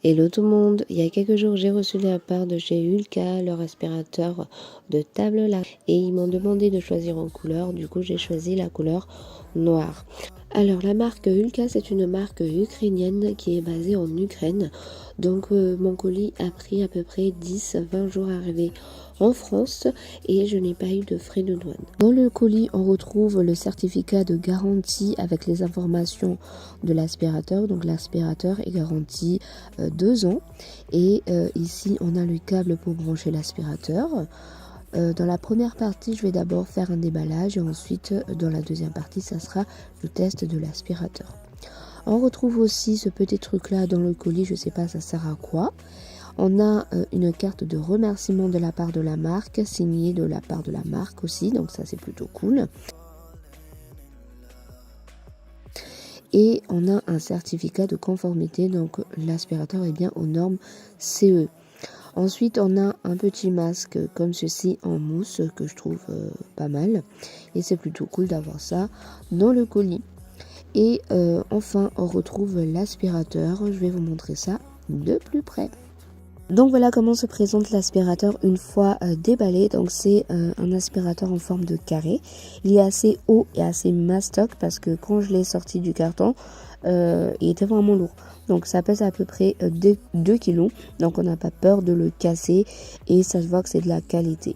Hello tout le monde, il y a quelques jours j'ai reçu de la part de chez Hulka leur aspirateur de table là et ils m'ont demandé de choisir en couleur, du coup j'ai choisi la couleur noire. Alors la marque Hulka c'est une marque ukrainienne qui est basée en Ukraine, donc mon colis a pris à peu près 10-20 jours à arriver en France et je n'ai pas eu de frais de douane. Dans le colis on retrouve le certificat de garantie avec les informations de l'aspirateur, donc l'aspirateur est garanti 2 ans et ici on a le câble pour brancher l'aspirateur. Dans la première partie je vais d'abord faire un déballage et ensuite dans la deuxième partie ça sera le test de l'aspirateur. On retrouve aussi ce petit truc là dans le colis, je sais pas ça sert à quoi. On a une carte de remerciement de la part de la marque, signée de la part de la marque aussi, donc ça c'est plutôt cool. Et on a un certificat de conformité, donc l'aspirateur est bien aux normes CE. Ensuite, on a un petit masque comme ceci en mousse que je trouve pas mal. Et c'est plutôt cool d'avoir ça dans le colis. Et enfin, on retrouve l'aspirateur. Je vais vous montrer ça de plus près. Donc voilà comment se présente l'aspirateur une fois déballé. Donc c'est un aspirateur en forme de carré. Il est assez haut et assez mastoc parce que quand je l'ai sorti du carton, il était vraiment lourd. Donc ça pèse à peu près 2 kg. Donc on n'a pas peur de le casser et ça se voit que c'est de la qualité.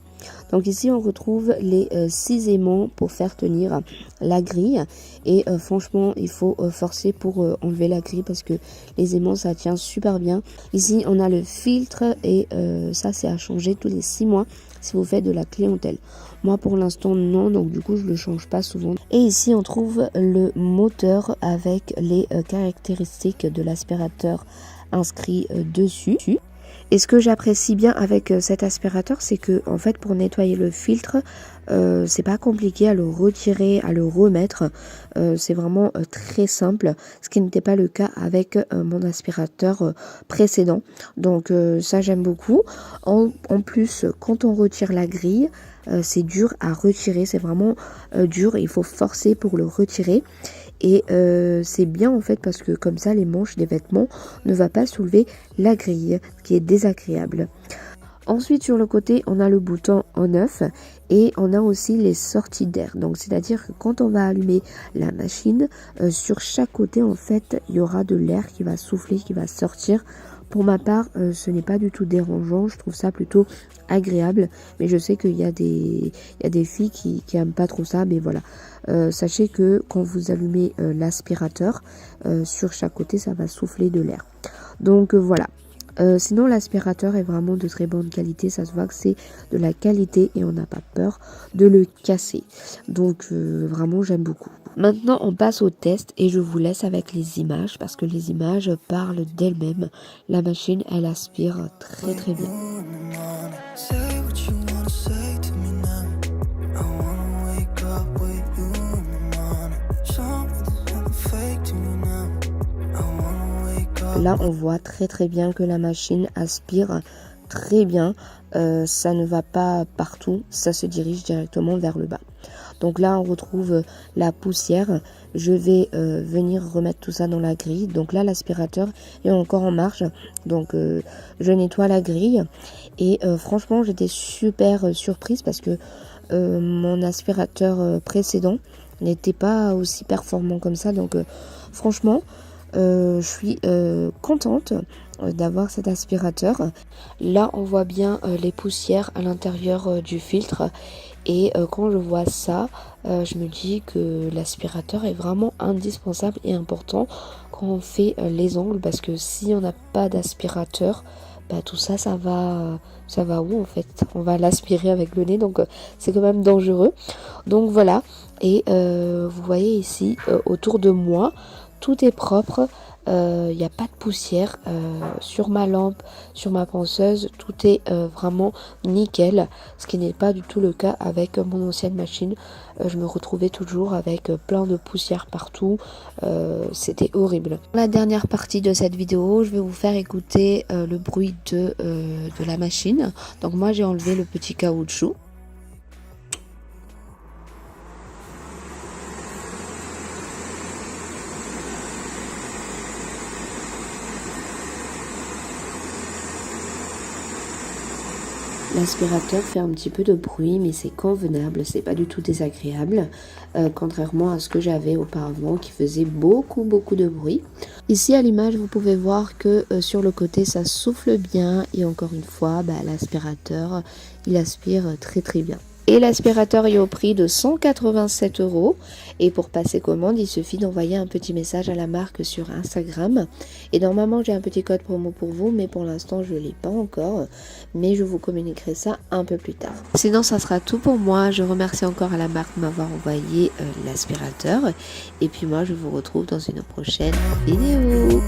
Donc ici on retrouve les 6 aimants pour faire tenir la grille. Et franchement il faut forcer pour enlever la grille parce que les aimants ça tient super bien. Ici on a le filtre et ça c'est à changer tous les 6 mois si vous faites de la clientèle. Moi pour l'instant non, donc du coup je le change pas souvent. Et ici on trouve le moteur avec les caractéristiques de l'aspirateur inscrit dessus. Et ce que j'apprécie bien avec cet aspirateur, c'est que en fait pour nettoyer le filtre, c'est pas compliqué à le retirer, à le remettre. C'est vraiment très simple, ce qui n'était pas le cas avec mon aspirateur précédent. Donc ça j'aime beaucoup. En plus, quand on retire la grille, c'est dur à retirer, c'est vraiment dur. Il faut forcer pour le retirer. Et c'est bien en fait parce que comme ça les manches des vêtements ne va pas soulever la grille, ce qui est désagréable. Ensuite sur le côté on a le bouton on off et on a aussi les sorties d'air. Donc c'est à dire que quand on va allumer la machine, sur chaque côté en fait il y aura de l'air qui va souffler, qui va sortir. Pour ma part, ce n'est pas du tout dérangeant, je trouve ça plutôt agréable, mais je sais qu'il y a des filles qui aiment pas trop ça, mais voilà. Sachez que quand vous allumez l'aspirateur, sur chaque côté, ça va souffler de l'air. Donc voilà. Sinon l'aspirateur est vraiment de très bonne qualité, ça se voit que c'est de la qualité et on n'a pas peur de le casser. Donc vraiment j'aime beaucoup. Maintenant on passe au test et je vous laisse avec les images parce que les images parlent d'elles-mêmes. La machine elle aspire très très bien. Là on voit très très bien que la machine aspire très bien, ça ne va pas partout, ça se dirige directement vers le bas. Donc là on retrouve la poussière, je vais venir remettre tout ça dans la grille. Donc là l'aspirateur est encore en marche, donc je nettoie la grille et franchement j'étais super surprise parce que mon aspirateur précédent n'était pas aussi performant comme ça. Donc franchement je suis contente d'avoir cet aspirateur. Là on voit bien les poussières à l'intérieur du filtre et quand je vois ça je me dis que l'aspirateur est vraiment indispensable et important quand on fait les ongles, parce que si on n'a pas d'aspirateur, bah, tout ça ça va où en fait? On va l'aspirer avec le nez, donc c'est quand même dangereux. Donc voilà, et vous voyez ici autour de moi tout est propre, il n'y a pas de poussière sur ma lampe, sur ma ponceuse, tout est vraiment nickel, ce qui n'est pas du tout le cas avec mon ancienne machine. Je me retrouvais toujours avec plein de poussière partout, c'était horrible. Dans la dernière partie de cette vidéo, je vais vous faire écouter le bruit de la machine. Donc moi j'ai enlevé le petit caoutchouc. L'aspirateur fait un petit peu de bruit, mais c'est convenable, c'est pas du tout désagréable, contrairement à ce que j'avais auparavant qui faisait beaucoup de bruit. Ici à l'image, vous pouvez voir que sur le côté, ça souffle bien et encore une fois, l'aspirateur, il aspire très bien. Et l'aspirateur est au prix de 187 €. Et pour passer commande, il suffit d'envoyer un petit message à la marque sur Instagram. Et normalement, j'ai un petit code promo pour vous, mais pour l'instant, je ne l'ai pas encore. Mais je vous communiquerai ça un peu plus tard. Sinon, ça sera tout pour moi. Je remercie encore à la marque de m'avoir envoyé l'aspirateur. Et puis moi, je vous retrouve dans une prochaine vidéo.